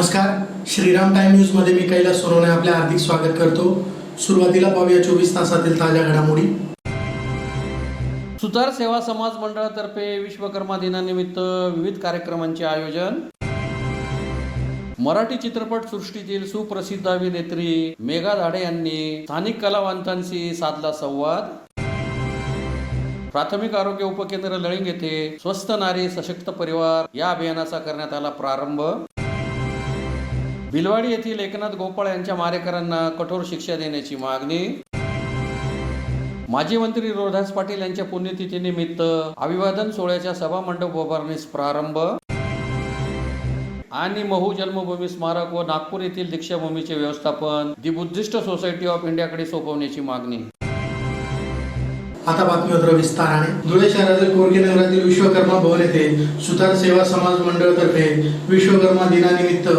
नमस्कार, Shriram time news मध्ये मी कैलास सोनवणे आपले हार्दिक स्वागत करतो। सुरुवातीला पाहूया 24 तासातील ताज्या घडामोडी। सुतार सेवा समाज मंडळातर्फे विश्वकर्मा दिनानिमित्त विविध कार्यक्रमांचे आयोजन। मराठी चित्रपट सृष्टीतील सुप्रसिद्ध अभिनेत्री मेघा धाडे यांनी स्थानिक कलावंतांशी साधला संवाद। प्राथमिक आरोग्य उपकेंद्र लळिंग येथे स्वस्थ नारी सशक्त परिवार या अभियानाचा करण्यात आला प्रारंभ। भिलवाडी येथील एकनाथ गोपाळ यांच्या मारेकरांना कठोर शिक्षा देण्याची मागणी। माजी मंत्री रोहदास पाटील यांच्या पुण्यतिथीनिमित्त अभिवादन सोहळ्याच्या सभामंडप उभारणीस प्रारंभ। आणि महू जन्मभूमी स्मारक व नागपूर येथील दीक्षाभूमीचे व्यवस्थापन दी बुद्धिस्ट सोसायटी ऑफ इंडियाकडे सोपवण्याची मागणी। आता बातमीपत्र विस्ताराने। धुळे शहरातील कोरके नगरातील विश्वकर्मा भवन येथे सुतार सेवा समाज मंडळातर्फे विश्वकर्मा दिनानिमित्त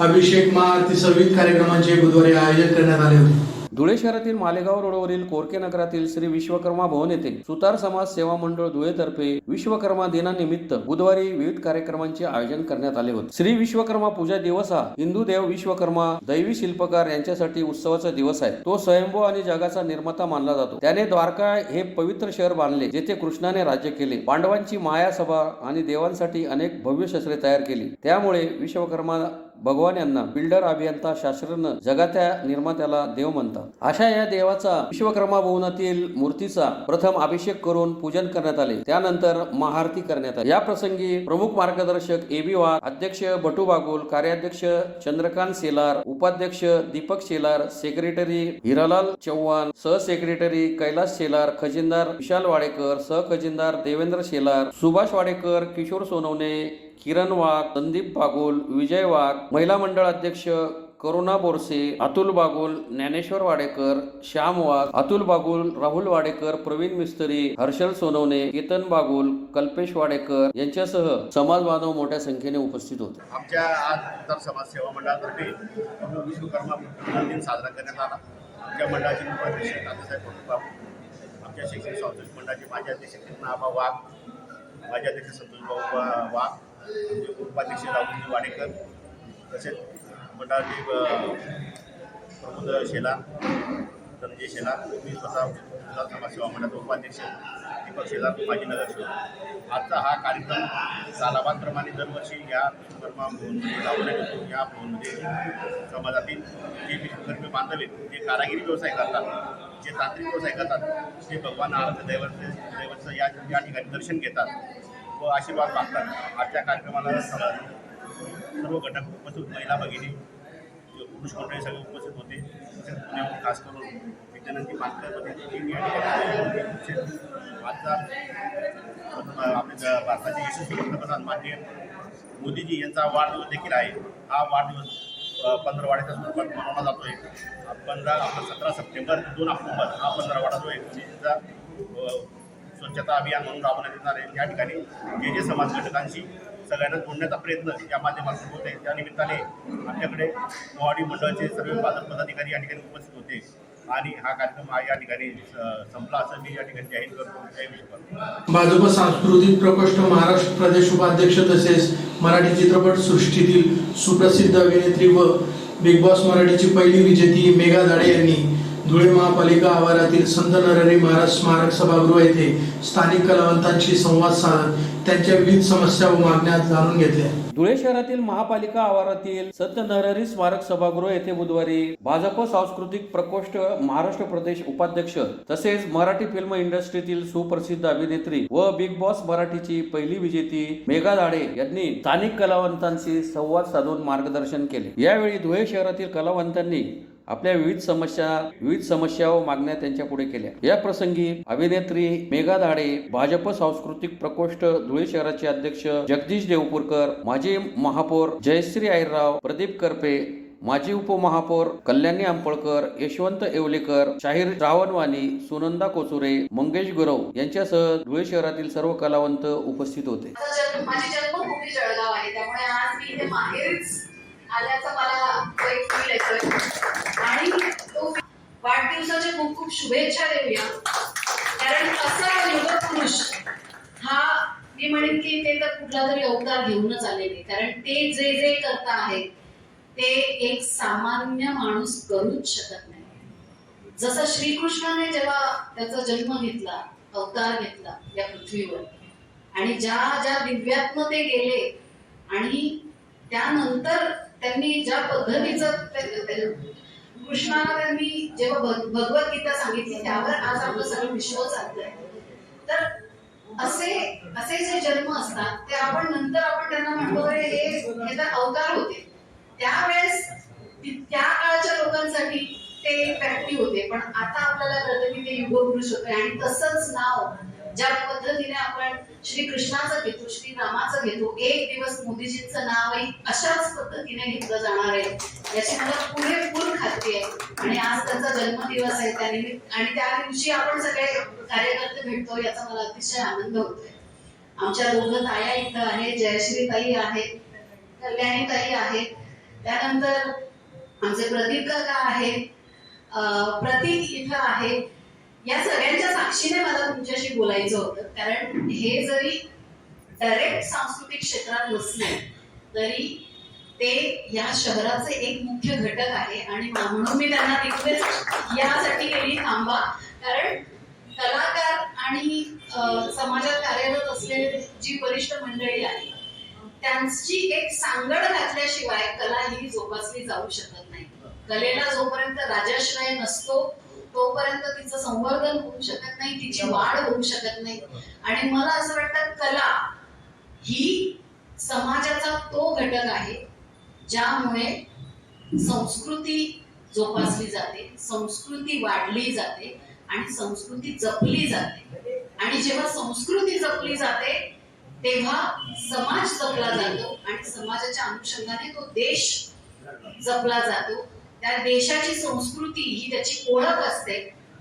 अभिषेक महाआरती सहित कार्यक्रमांचे बुधवारी आयोजन करण्यात आले होते। धुळे शहरातील मालेगाव रोडवरील कोरके नगरातील श्री विश्वकर्मा भवन येथे सुतार समाज सेवा मंडळ धुळेतर्फे विश्वकर्मा दिनानिमित्त बुधवारी विविध कार्यक्रमांचे आयोजन करण्यात आले होते। श्री विश्वकर्मा पूजा दिवस हा हिंदू देव विश्वकर्मा दैवी शिल्पकार यांच्यासाठी उत्सवाचा दिवस आहे। तो स्वयंभू आणि जगाचा निर्माता मानला जातो। त्याने द्वारका हे पवित्र शहर बांधले जेथे कृष्णाने राज्य केले, पांडवांची माया सभा आणि देवांसाठी अनेक भव्य शस्त्रे तयार केली। त्यामुळे विश्वकर्मा भगवान यांना बिल्डर, अभियंता, शास्त्रज्ञ, जगाच्या निर्मात्याला देव म्हणतात। अशा या देवाचा विश्वकर्मा भवनातील मूर्तीचा प्रथम अभिषेक करून पूजन करण्यात आले। त्यानंतर महाआरती करण्यात आली। या प्रसंगी प्रमुख मार्गदर्शक ए बी वाघ, अध्यक्ष बटू बागुल, कार्याध्यक्ष चंद्रकांत सेलार, उपाध्यक्ष दीपक सेलार, सेक्रेटरी हिरालाल चव्हाण, सहसेक्रेटरी कैलास सेलार, खजिनदार विशाल वाडेकर, सहखजिनदार देवेंद्र सेलार, सुभाष वाडेकर, किशोर सोनवणे, किरण वाघ, संदीप बागुल, विजय वाघ, महिला मंडळ अध्यक्ष करुणा बोरसे, अतुल बागुल, ज्ञानेश्वर वाडेकर, श्याम वाघ, अतुल बागुल, राहुल वाडेकर, प्रवीण मिस्त्री, हर्षल सोनवणे, केतन बागुल, कल्पेश वाडेकर यांच्यासह समाज बांधव मोठ्या संख्येने उपस्थित होते। आमच्या आज सुतार समाज सेवा मंडळातर्फे विश्वकर्मा दिन साजरा करण्यात आला। आमच्या मंडळाचे उपाध्यक्ष तात्यासाहेब बाबू, आमच्या शैक्षणिक सांस्कृतिक मंडळाचे माजी अध्यक्ष कृष्णाबा वाघ, माजी अध्यक्ष संतोषबाबू वाघ, उपाध्यक्ष राहुल वाडेकर, तसेच मंडळाचे प्रमोद शेलार, धनंजय शेलार, मी स्वतः सुतार समाज सेवा मंडळाचा उपाध्यक्ष दीपक शेलार, माजी नगरसेवक। आजचा हा कार्यक्रम सालाबादप्रमाणे दरवर्षी या विश्वकर्मा भवनमध्ये राबवण्यात येतो। या भवनमध्ये समाजातील जे विश्वकर्मी बांधव आहेत, जे कारागिरी व्यवसाय करतात, जे तांत्रिक व्यवसाय करतात, ते भगवान आराध्य दैवतचं या ठिकाणी दर्शन घेतात व आशीर्वाद मागतात। आजच्या कार्यक्रमाला सर्व घटक उपस्थित, महिला भगिनी, पुरुष मंडळी सगळे उपस्थित होते। तसेच पुण्याहून खास करून विद्यानंदी मानकरमध्ये आजचा आपल्या भारताचे यशस्वी पंतप्रधान माननीय मोदीजी यांचा वाढदिवस देखील आहे। हा वाढदिवस पंधरवाड्याच्या स्वरूपात मनवला जातो आहे। 17 सप्टेंबर 2 ऑक्टोबर हा पंधरवाडा जो आहे मोदीजींचा स्वच्छता अभियान म्हणून राबवण्यात येणार आहे। या ठिकाणी जे समाज घटकांशी सगळ्यांना जोडण्याचा प्रयत्न या माध्यमातून होत आहे। त्या निमित्ताने आमच्याकडे मोहाडी मंडळाचे सर्व भाजप पदाधिकारी या ठिकाणी उपस्थित होते आणि हा कार्यक्रम या ठिकाणी संपला असं मी या ठिकाणी जाहीर करतो। जय विश्वकर्मा। भाजप सांस्कृतिक प्रकोष्ठ महाराष्ट्र प्रदेश उपाध्यक्ष तसेच मराठी चित्रपट सृष्टीतील सुप्रसिद्ध अभिनेत्री व बिग बॉस मराठीची पहिली विजेती मेघा धाडे यांनी धुळे महापालिका आवारातील संत नरहरी महाराज स्मारक सभागृह येथे स्थानिक कलावंतांशी संवाद साधत त्यांच्या विविध समस्या व मागण्या जाणून घेतल्या। धुळे शहरातील महापालिका आवारातील संत नरहरी स्मारक सभागृह येथे बुधवारी भाजप सांस्कृतिक प्रकोष्ठ महाराष्ट्र प्रदेश उपाध्यक्ष तसेच मराठी फिल्म इंडस्ट्रीतील सुप्रसिद्ध अभिनेत्री व बिग बॉस मराठीची पहिली विजेती मेघा धाडे यांनी स्थानिक कलावंतांशी संवाद साधून मार्गदर्शन केले। यावेळी धुळे शहरातील कलावंतांनी आपल्या विविध समस्या व मागण्या त्यांच्या पुढे केल्या। या प्रसंगी अभिनेत्री मेघा धाडे, भाजप सांस्कृतिक प्रकोष्ठ धुळे शहराचे अध्यक्ष जगदीश देवपूरकर, माजी महापौर जयश्री आहिरराव, प्रदीप करपे, माजी उपमहापौर कल्याणी अंपळकर, यशवंत येवलेकर, शाहीर श्रावणवाणी, सुनंदा कोचुरे, मंगेश गुरव यांच्यासह धुळे शहरातील सर्व कलावंत उपस्थित होते। माझी जन्मभूमी जळगाव आहे, त्यामुळे आज मी इथे माहेरच आल्याचा मला एक फील येतोय आणि तो वाढदिवसाच्या खूप खूप शुभेच्छा देऊया। कारण असा युग पुरुष हा मी म्हणेन की ते तर कुठला तरी अवतार घेऊनच आलेले, कारण ते जे जे करता आहेत ते एक सामान्य माणूस करूच शकत नाही. जसं श्रीकृष्णाने जेव्हा त्याचा जन्म घेतला, अवतार घेतला या पृथ्वीवर, आणि ज्या ज्या दिव्यात्म ते गेले, आणि त्यानंतर त्यांनी ज्या पद्धतीचं कृष्णाला त्यांनी जेव्हा भगवद्गीता सांगितली, त्यावर आज आपलं सगळं विश्व चाललंय. तर असे असे जे जन्म असतात ते आपण नंतर आपण त्यांना म्हणतो अरे हे तर अवतार होते. त्यावेळेस त्या काळच्या लोकांसाठी ते एक व्यक्ती होते, पण आता आपल्याला कळतं की ते युगपुरुष होते. आणि तसंच नाव ज्या पद्धतीने आपण श्री कृष्णाचं घेतो, श्री रामाचं घेतो, एक दिवस मोदीजींचं नावही अशाच पद्धतीने घेतलं जाणार आहे याची मला पुरेपूर खात्री आहे. आणि आज त्यांचा जन्मदिवस आहे, त्यानिमित्त आणि त्या दिवशी आपण सगळे कार्यकर्ते भेटतो याचा मला अतिशय आनंद होतोय. आमच्या दोघं ताया इथं आहेत, जयश्री ताई आहेत, कल्याणी ताई आहेत, त्यानंतर आमचे प्रदीप काका आहेत, प्रतीक इथं आहे. या सगळ्यांच्या साक्षीने मला तुमच्याशी बोलायचं होतं, कारण हे जरी डायरेक्ट सांस्कृतिक क्षेत्रात नसले तरी ते या शहराचे एक मुख्य घटक आहे. आणि म्हणून मी त्यांना तिकडेच यासाठी गेली थांबा, कारण कलाकार आणि समाजात कार्यरत असलेली जी वरिष्ठ मंडळी आहे त्यांची एक सांगड घातल्याशिवाय कला ही जोपासली जाऊ शकत नाही. कलेला जोपर्यंत राजाश्रय नसतो तोपर्यंत तिचं संवर्धन होऊ शकत नाही, तिची वाढ होऊ शकत नाही. आणि मला असं वाटतं कला ही समाजाचा तो घटक आहे ज्यामुळे संस्कृती जोपासली जाते, संस्कृती वाढली जाते आणि संस्कृती जपली जाते. आणि जेव्हा संस्कृती जपली जाते तेव्हा समाज जपला जातो आणि समाजाच्या अनुषंगाने तो देश जपला जातो. त्या देशाची संस्कृती ही त्याची ओळख असते.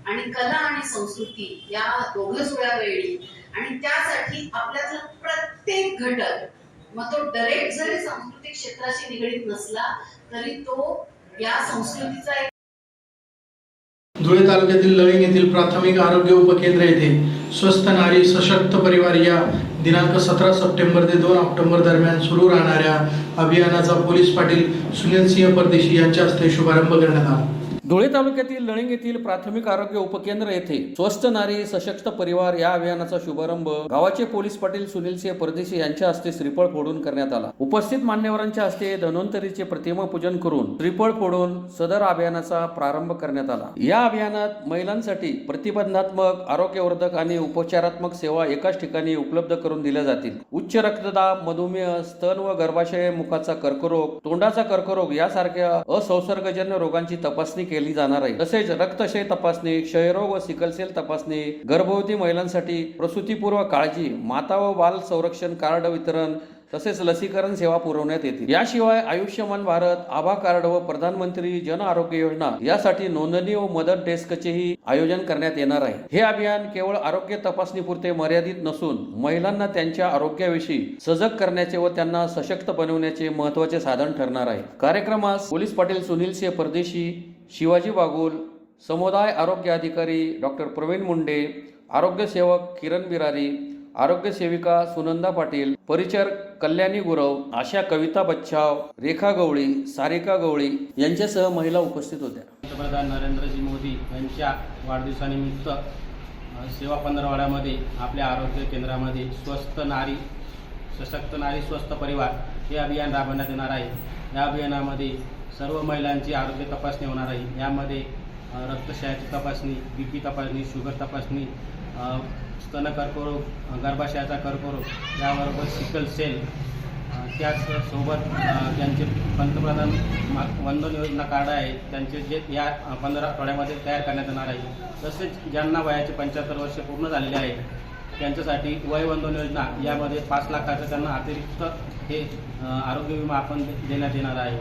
आणि कला आणि संस्कृती या दोघं जुळ्या वेळी, आणि त्यासाठी आपल्यातला प्रत्येक घटक, मग तो डायरेक्ट जरी सांस्कृतिक क्षेत्राशी निगडीत नसला तरी तो या संस्कृतीचा एक. धुळे तालुक्यातील लळिंग येथील प्राथमिक आरोग्य उपकेंद्र येथे स्वस्थ नारी सशक्त परिवार या दिनांक 17 सप्टेंबर ते 2 ऑक्टोबर दरम्यान सुरू राहणाऱ्या अभियानाचा पोलीस पाटील सुनील सिंह परदेशी यांच्या हस्ते शुभारंभ करण्यात आला. धुळे तालुक्यातील लळिंग येथील प्राथमिक आरोग्य उपकेंद्र येथे स्वस्थ नारी सशक्त परिवार या अभियानाचा शुभारंभ गावाचे पोलीस पाटील सुनील सिंह परदेशी यांच्या हस्ते श्रीफळ फोडून करण्यात आला. उपस्थित मान्यवरांच्या हस्ते धन्वंतरीचे प्रतिमा पूजन करून श्रीफळ फोडून सदर अभियानाचा प्रारंभ करण्यात आला. या अभियानात महिलांसाठी प्रतिबंधात्मक, आरोग्यवर्धक आणि उपचारात्मक सेवा एकाच ठिकाणी उपलब्ध करून दिल्या जातील. उच्च रक्तदाब, मधुमेह, स्तन व गर्भाशय मुखाचा कर्करोग, तोंडाचा कर्करोग यासारख्या असंसर्गजन्य रोगांची तपासणी केली जाणार आहे. तसेच रक्तक्षय तपासणी, क्षयरोग व सिकलसेल तपासणी, गर्भवती महिलांसाठी प्रसूतीपूर्व काळजी, माता व बाल संरक्षण कार्ड वितरण तसेच लसीकरण सेवा पुरवण्यात येतील. याशिवाय आयुष्यमान भारत, आभा कार्ड व प्रधानमंत्री जन आरोग्य योजना यासाठी नोंदणी व मदत डेस्कचेही आयोजन करण्यात येणार आहे. हे अभियान केवळ आरोग्य तपासणीपुरते मर्यादित नसून महिलांना त्यांच्या आरोग्याविषयी सजग करण्याचे व त्यांना सशक्त बनवण्याचे महत्त्वाचे साधन ठरणार आहे. कार्यक्रमास पोलीस पाटील सुनील सिंह परदेशी, शिवाजी बागुल, समुदाय आरोग्य अधिकारी डॉक्टर प्रवीण मुंडे, आरोग्य सेवक किरण बिरारी, आरोग्य सेविका सुनंदा पाटील, परिचारक कल्याणी गुरव, आशा कविता बच्छाव, रेखा गवळी, सारिका गवळी यांच्यासह महिला उपस्थित होत्या. पंतप्रधान नरेंद्रजी मोदी यांच्या वाढदिवसानिमित्त सेवा पंधरवाड्यामध्ये आपल्या आरोग्य केंद्रामध्ये स्वस्थ नारी सशक्त नारी स्वस्थ परिवार हे अभियान राबवण्यात येणार आहे. या अभियानामध्ये सर्व महिलांची आरोग्य तपासणी होणार आहे. यामध्ये रक्तक्षयाची तपासणी, BP तपासणी, शुगर तपासणी, स्तन कर्करोग, गर्भाशयाचा कर्करोग, त्याबरोबर सिकल सेल, त्याचसोबत ज्यांचे पंतप्रधान वंदन योजना कार्ड आहे त्यांचे जे या 15 आठवड्यामध्ये तयार करण्यात येणार आहे. तसेच ज्यांना वयाचे 75 वर्षे पूर्ण झालेले आहे त्यांच्यासाठी वयवंदन योजना यामध्ये 5 लाखाचं त्यांना अतिरिक्त हे आरोग्य विमा आपण देण्यात येणार आहे.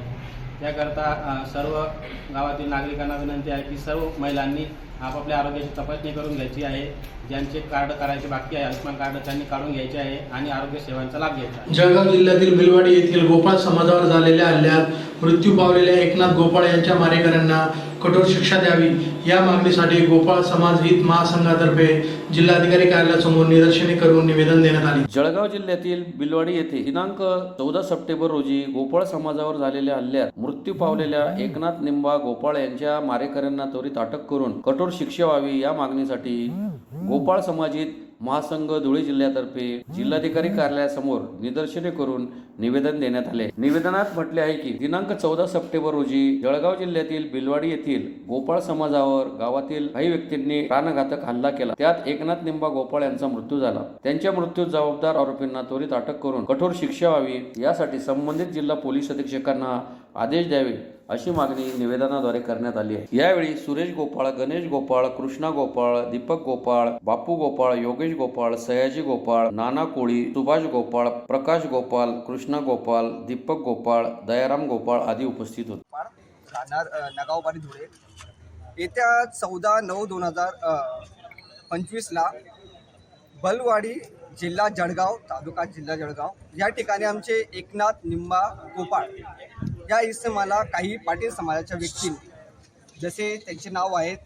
त्याकरता सर्व गावातील नागरिकांना विनंती आहे की सर्व महिलांनी आपापल्या आरोग्याची तपासणी करून घ्यायची आहे. ज्यांचे कार्ड करायचे बाकी आहे, आयुष्यमान कार्ड त्यांनी काढून घ्यायचे आहे आणि आरोग्य सेवांचा लाभ घ्यायचा आहे. जळगाव जिल्ह्यातील भिलवाडी येथील गोपाळ समाजावर झालेल्या हल्ल्यात मृत्यू पावलेल्या एकनाथ गोपाळ यांच्या मारेकऱ्यांना कठोर शिक्षा द्यावी या मागणीसाठी गोपाळ समाज हित महासंघातर्फे जिल्हाधिकारी कार्यालयासमोर निदर्शने करून निवेदन देण्यात आले. जळगाव जिल्ह्यातील बिलवाडी येथे दिनांक 14 सप्टेंबर रोजी गोपाळ समाजावर झालेल्या हल्ल्यात मृत्यू पावलेल्या एकनाथ निंबा गोपाळ यांच्या मारेकऱ्यांना त्वरित अटक करून कठोर शिक्षा व्हावी या मागणीसाठी गोपाळ समाजित महासंघ धुळे जिल्ह्यातर्फे जिल्हाधिकारी कार्यालयासमोर निदर्शने करून निवेदन देण्यात आले. निवेदनात म्हटले आहे की दिनांक 14 सप्टेंबर रोजी जळगाव जिल्ह्यातील बिलवाडी येथील गोपाळ समाजावर गावातील काही व्यक्तींनी प्राणघातक हल्ला केला. त्यात एकनाथ निंबा गोपाळ यांचा मृत्यू झाला. त्यांच्या मृत्यूत जबाबदार आरोपींना त्वरित अटक करून कठोर शिक्षा व्हावी यासाठी संबंधित जिल्हा पोलीस अधीक्षकांना आदेश द्यावे अशी मागणी निवेदनाद्वारे करण्यात आली आहे. यावेळी सुरेश गोपाळ, गणेश गोपाळ, कृष्णा गोपाळ, दीपक गोपाळ, बापू गोपाळ, योगेश गोपाळ, सयाजी गोपाळ, नाना कोळी, सुभाष गोपाळ, प्रकाश गोपाळ, कृष्णा गोपाळ, दीपक गोपाळ, दयाराम गोपाळ आदी उपस्थित होते. राहणार नगावपारी धुळे. येत्या 14/9/2025 बलवाडी जिल्हा जळगाव तालुका जिल्हा जळगाव या ठिकाणी आमचे एकनाथ निंबा गोपाळ या इसमाला काही पाटील समाजाच्या व्यक्तींनी, जसे त्यांचे नाव आहेत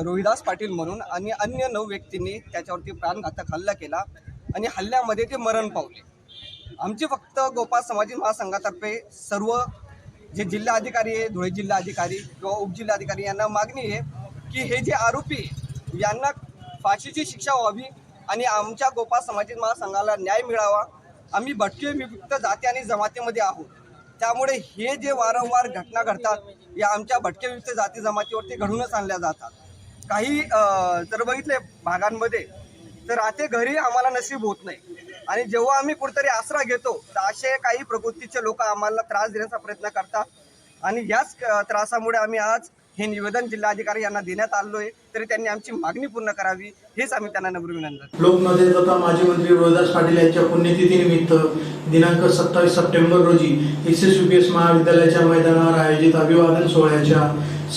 रोहिदास पाटील म्हणून, आणि अन्य 9 व्यक्तींनी त्याच्यावरती प्राणघातक हल्ला केला आणि हल्ल्यामध्ये ते मरण पावले. आमची फक्त गोपाळ समाजी महासंघातर्फे सर्व जे जिल्हा अधिकारी आहे, धुळे जिल्हा अधिकारी किंवा उपजिल्हाधिकारी यांना मागणी आहे की हे जे आरोपी यांना फाशीची शिक्षा व्हावी आणि आमच्या गोपाळ समाजी महासंघाला न्याय मिळावा. आम्ही भटके विमुक्त जाती आणि जमातीमध्ये आहोत, त्यामुळे हे जे वारंवार घटना घडतात या आमच्या भटके विमुक्त जाती जमातीवरती घडूनच आणल्या जातात. काही जर बघितले भागांमध्ये तर राहते घरी आम्हाला नशीब होत नाही, आणि जेव्हा आम्ही कुठेतरी आसरा घेतो तर असे काही प्रकृतीचे लोक आम्हाला त्रास देण्याचा प्रयत्न करतात, आणि याच त्रासामुळे आम्ही आज हे निवेदन जिल्हाधिकारी यांना देण्यात आलो आहे. तरी त्यांनी आमची मागणी पूर्ण करावी हेच आम्ही त्यांना नम्र विनंती. लोकनेते तथा माजी मंत्री रोहिदास पाटील यांच्या पुण्यतिथीनिमित्त दिनांक 27 सप्टेंबर रोजी SSUPS महाविद्यालयाच्या मैदानावर आयोजित अभिवादन सोहळ्याच्या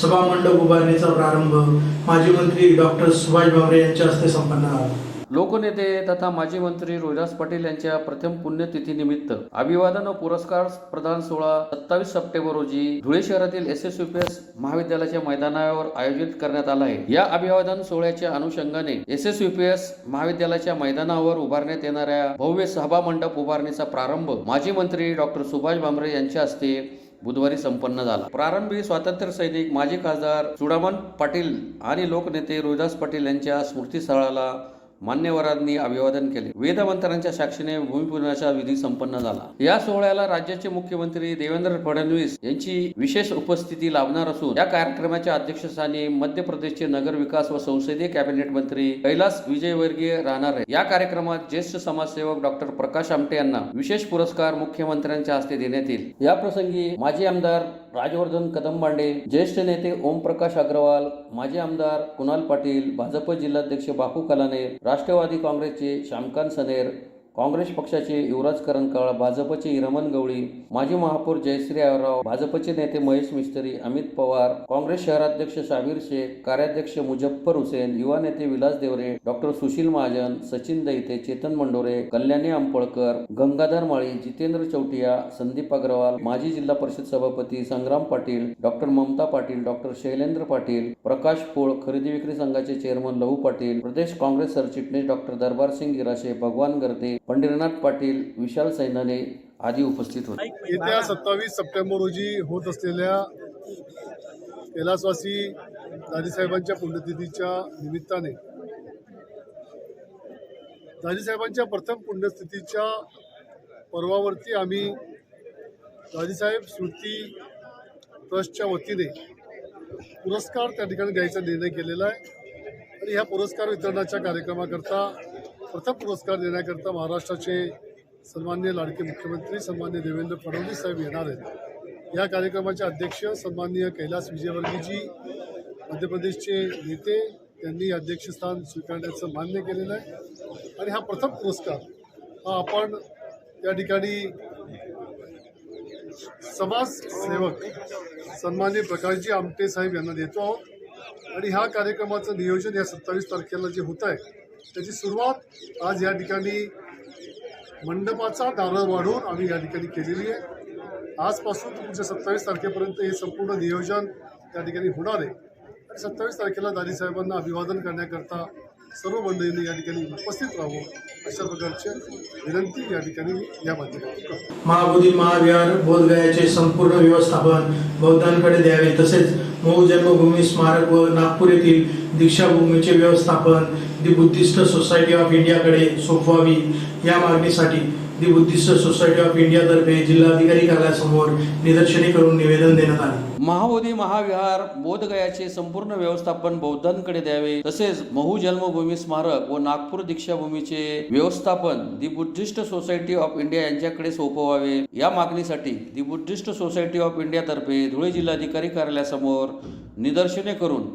सभामंडप उभारणीचा प्रारंभ माजी मंत्री डॉक्टर सुभाष भामरे यांच्या हस्ते संपन्न झाला. लोकनेते तथा माजी मंत्री रोहिदास पाटील यांच्या प्रथम पुण्यतिथीनिमित्त अभिवादन व पुरस्कार प्रदान सोहळा 27 सप्टेंबर रोजी धुळे शहरातील SSUPS महाविद्यालयाच्या मैदानावर आयोजित करण्यात आला आहे. या अभिवादन सोहळ्याच्या अनुषंगाने SSUPS महाविद्यालयाच्या मैदानावर उभारण्यात येणाऱ्या भव्य सभा मंडप उभारणीचा प्रारंभ माजी मंत्री डॉक्टर सुभाष भामरे यांच्या हस्ते बुधवारी संपन्न झाला. प्रारंभी स्वातंत्र्य सैनिक माजी खासदार चुडामन पाटील आणि लोकनेते रोहिदास पाटील यांच्या स्मृतीस्थळाला मान्यवरांनी अभिवादन केले. वेदमंत्रांच्या साक्षीने भूमिपूजनाचा विधी संपन्न झाला. या सोहळ्याला राज्याचे मुख्यमंत्री देवेंद्र फडणवीस यांची विशेष उपस्थिती लाभणार असून या कार्यक्रमाच्या अध्यक्षस्थानी मध्य प्रदेशचे नगर विकास व संसदीय कॅबिनेट मंत्री कैलास विजयवर्गीय राहणार आहे. या कार्यक्रमात ज्येष्ठ समाजसेवक डॉक्टर प्रकाश आमटे यांना विशेष पुरस्कार मुख्यमंत्र्यांच्या हस्ते देण्यात येईल. या प्रसंगी माजी आमदार राजवर्धन कदमबांडे, ज्येष्ठ नेते ओमप्रकाश अग्रवाल, माजी आमदार कुणाल पाटील, भाजप जिल्हाध्यक्ष बापू कलाने, राष्ट्रवादी काँग्रेसचे श्यामकांत सनेर, काँग्रेस पक्षाचे युवराज करंकाळ, भाजपचे हिरमन गवळी, माजी महापौर जयश्री आयराव, भाजपचे नेते महेश मिस्त्री, अमित पवार, काँग्रेस शहराध्यक्ष शाबीर शेख, कार्याध्यक्ष मुजफ्फर हुसेन, युवा नेते विलास देवरे, डॉक्टर सुशील महाजन, सचिन दैते, चेतन मंडोरे, कल्याणी अंपळकर, गंगाधर माळी, जितेंद्र चौटिया, संदीप अग्रवाल, माजी जिल्हा परिषद सभापती संग्राम पाटील, डॉक्टर ममता पाटील, डॉक्टर शैलेंद्र पाटील, प्रकाश पोळ, खरेदी विक्री संघाचे चेअरमन लहू पाटील, प्रदेश काँग्रेस सरचिटणीस डॉक्टर दरबारसिंग गिराशे, भगवान गर्दे, पंढरीनाथ पाटील, विशाल सैनाने आदी उपस्थित होते. येत्या 27 सप्टेंबर रोजी होत असलेल्या कैलासवासी दाजीसाहेबांच्या पुण्यतिथीच्या निमित्ताने दाजीसाहेबांच्या प्रथम पुण्यतिथीच्या पर्वावरती आम्ही दाजीसाहेब स्मृती ट्रस्टच्या वतीने पुरस्कार त्या ठिकाणी द्यायचा निर्णय केलेला आहे. आणि ह्या पुरस्कार वितरणाच्या कार्यक्रमाकरता प्रथम पुरस्कार देण्याकरता महाराष्ट्राचे सन्माननीय लाडके मुख्यमंत्री सन्माननीय देवेंद्र फडणवीस साहेब येणार आहेत. या कार्यक्रमाचे अध्यक्ष सन्माननीय कैलास विजयवर्गीयजी, मध्य प्रदेशचे नेते, त्यांनी अध्यक्षस्थान स्वीकारण्याचं मान्य केलेलं आहे. आणि हा प्रथम पुरस्कार हा आपण त्या ठिकाणी समाजसेवक सन्माननीय प्रकाशजी आमटे साहेब यांना देतो आहोत. आणि ह्या कार्यक्रमाचं नियोजन या 27 तारखेला जे होत आहे त्याची सुरुवात आज या ठिकाणी मंडपाचा नारळ वाढवून आम्ही या ठिकाणी केलेली आहे. आजपासून ते पुढच्या 27 तारखेपर्यंत हे संपूर्ण नियोजन त्या ठिकाणी होणार आहे आणि 27 तारखेला दादी साहेबांना अभिवादन करण्याकरता सर्व मंडळींनी या ठिकाणी उपस्थित राहावं अशा प्रकारची विनंती या ठिकाणी मी या माध्यमातून करतो. महाबोधी महाविहार बोधगयाचे संपूर्ण व्यवस्थापन बौद्धांकडे द्यावे, तसेच मऊ जन्मभूमी स्मारक व नागपूर येथील दीक्षाभूमीचे व्यवस्थापन दी बुद्धिस्ट सोसायटी ऑफ इंडियाकडे सोपवावी या मागणीसाठी दी बुद्धिस्ट सोसायटी ऑफ इंडियातर्फे जिल्हाधिकारी कार्यालयासमोर निदर्शने करून निवेदन देण्यात आले. महाबोधी महाविहार बोधगयाचे संपूर्ण व्यवस्थापन बौद्धांकडे द्यावे, तसेच महू जन्मभूमी स्मारक व नागपूर दीक्षाभूमीचे व्यवस्थापन the Buddhist society of India यांच्याकडे सोपवावे या मागणीसाठी दी बुद्धिस्ट सोसायटी ऑफ इंडियातर्फे धुळे जिल्हाधिकारी कार्यालयासमोर निदर्शने करून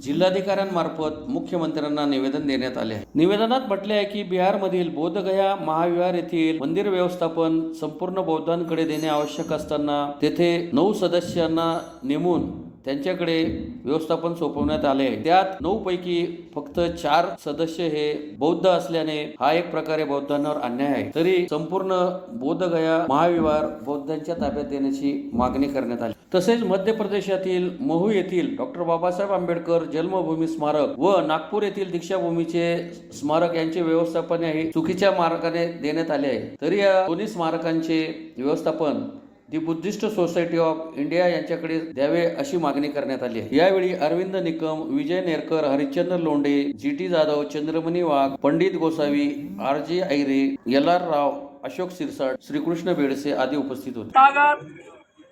जिल्हाधिकाऱ्यांमार्फत मुख्यमंत्र्यांना निवेदन देण्यात आले आहे. निवेदनात म्हटले आहे की बिहारमधील बोधगया महाविहार येथील मंदिर व्यवस्थापन संपूर्ण बौद्धांकडे देणे आवश्यक असताना तेथे 9 सदस्यांना नेमून त्यांच्याकडे व्यवस्थापन सोपवण्यात आले आहे. त्यात 9 पैकी फक्त 4 सदस्य हे बौद्ध असल्याने हा एक प्रकारे बौद्धांवर अन्याय आहे. तरी संपूर्ण बोधगया महाविहार बौद्धांच्या ताब्यात देण्याची मागणी करण्यात आली. तसेच मध्य प्रदेशातील महू येथील डॉक्टर बाबासाहेब आंबेडकर जन्मभूमी स्मारक व नागपूर येथील दीक्षाभूमीचे स्मारक यांचे व्यवस्थापन हे चुकीच्या मार्गाने देण्यात आले आहे. तरी या दोन्ही स्मारकांचे व्यवस्थापन the Buddhist society of India यांच्याकडे द्यावे अशी मागणी करण्यात आली आहे. यावेळी अरविंद निकम, विजय नेरकर, हरिश्चंद्र लोंढे, GT जाधव, चंद्रमणी वाघ, पंडित गोसावी, RJ ऐरे, LR राव, अशोक सिरसाट, श्रीकृष्ण बेडसे आदी उपस्थित होते.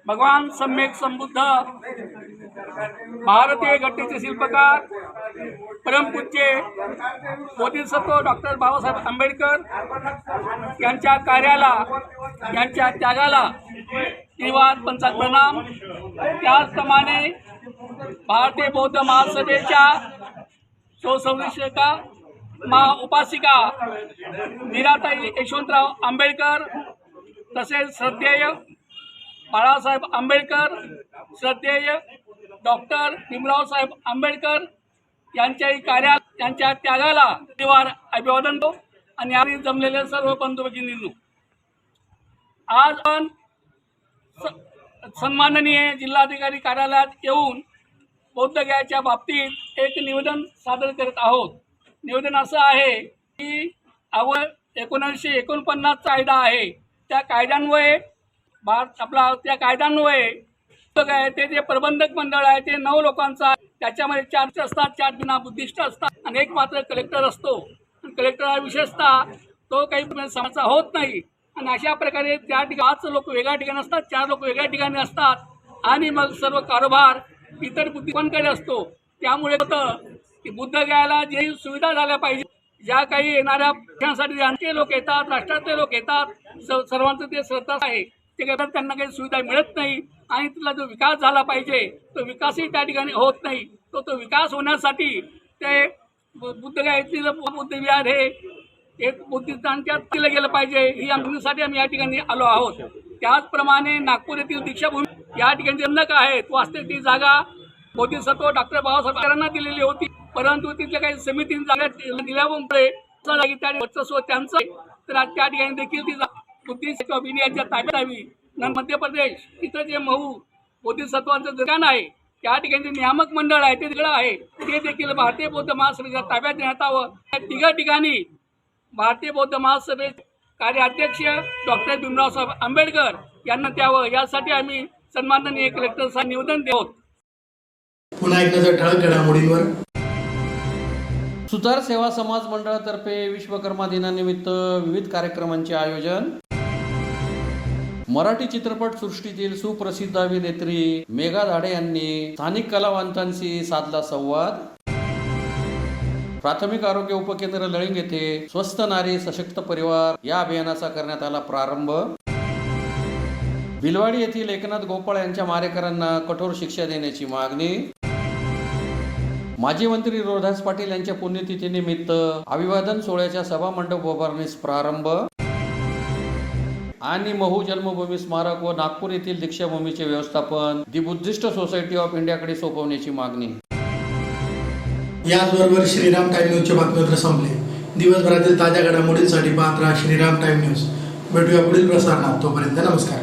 भगवान सम्यक संबुद्ध भारतीय घटनेचे शिल्पकार परमपूज्य बोधिसत्व डॉक्टर बाबासाहेब आंबेडकर यांच्या कार्याला, यांच्या त्यागाला निर्वाद पंचात प्रणाम. त्याचप्रमाणे भारतीय बौद्ध महासभेच्या सुसंरक्षका उपासिका मीराताई यशवंतराव आंबेडकर, तसेच श्रद्धेय बाळासाहेब आंबेडकर, श्रद्धेय डॉक्टर भीमराव साहेब आंबेडकर यांच्याही कार्यात, त्यांच्या त्यागाला निवार अभिवादन करतो आणि आम्ही जमलेले सर्व बंधू भगिनींनो, आज आपण सन्माननीय जिल्हाधिकारी कार्यालयात येऊन बौद्धगयाच्या बाबतीत एक निवेदन सादर करत आहोत. निवेदन असं आहे की 1949 कायदा आहे, त्या कायद्यान्वये त्या कायद्यान्वये ते जे प्रबंधक मंडळ आहे ते 9 लोकांचा, त्याच्यामध्ये 4 असतात, 4 बिना बुद्धिस्ट असतात आणि एक मात्र कलेक्टर असतो. कलेक्टर हा विशेषतः तो काही समाजाचा होत नाही आणि अशा प्रकारे त्या ठिकाणी 5 लोक वेगळ्या ठिकाणी असतात, 4 लोक वेगळ्या ठिकाणी असतात आणि मग सर्व कारभार इतर बुद्धिमांकडे असतो. त्यामुळे होतं की बुद्धगयाला जे सुविधा झाल्या पाहिजे, ज्या काही येणाऱ्या पक्षांसाठी ज्यांचे लोक येतात, राष्ट्रातले लोक येतात, सर्वांचं ते श्रद्धा आहे, ते करतात, त्यांना काही सुविधा मिळत नाही आणि तिथला जो विकास झाला पाहिजे तो विकासही त्या ठिकाणी होत नाही. तो विकास होण्यासाठी ते बुद्धगया येथील बुद्धविहार हे एक बुद्धिस्तांच्या दिलं गेलं पाहिजे, ही आमच्यासाठी आम्ही या ठिकाणी आलो आहोत. त्याचप्रमाणे नागपूर येथील दीक्षाभूमी या ठिकाणी जन्मक आहेत, वास्तविक ती जागा बोधिसत्व डॉक्टर बाबासाहेब आंबेडकरांना दिलेली होती, परंतु तिथल्या काही समितीने जागा दिल्यामुळे त्या वर्चस्व त्यांचं, तर त्या ठिकाणी देखील ती बुद्धिस्ट ऑफ इंडियाच्या ताब्यात यावी. मध्य प्रदेश तिथं जे महू बोधिसत्वांचं ठिकाण आहे, त्या ठिकाणी नियामक मंडळ आहे ते तिकडं आहे, ते देखील भारतीय बौद्ध महासभेच्या ताब्यात देण्यात यावं. त्या 3 ठिकाणी भारतीय बौद्ध महासभे कार्याध्यक्ष डॉक्टर भीमराव साहेब आंबेडकर यांना द्यावं, यासाठी आम्ही सन्माननीय कलेक्टरला निवेदन देऊ. पुन्हा एक नजर ठळक घडामोडींवर. सुतार सेवा समाज मंडळातर्फे विश्वकर्मा दिनानिमित्त विविध कार्यक्रमांचे आयोजन. मराठी चित्रपट सृष्टीतील सुप्रसिद्ध अभिनेत्री मेघा धाडे यांनी स्थानिक कलावंतांशी साधला संवाद. प्राथमिक आरोग्य उपकेंद्र लळिंग येथे स्वस्थ नारी सशक्त परिवार या अभियानाचा करण्यात आला प्रारंभ. भिलवाडी येथील एकनाथ गोपाळ यांच्या मारेकरांना कठोर शिक्षा देण्याची मागणी. माजी मंत्री रोहदास पाटील यांच्या पुण्यतिथीनिमित्त अभिवादन सोहळ्याच्या सभामंडप उभारणीस प्रारंभ. आणि महू जन्मभूमी स्मारक व नागपूर येथील दीक्षाभूमीचे व्यवस्थापन दी बुद्धिस्ट सोसायटी ऑफ इंडियाकडे सोपवण्याची मागणी. याचबरोबर श्रीराम टाइम न्यूजचे बातमीपत्र संपले. दिवसभरातील ताज्या घडामोडींसाठी पाहत राहा श्रीराम टाइम न्यूज. भेटूया पुढील प्रसारणात. तोपर्यंत नमस्कार.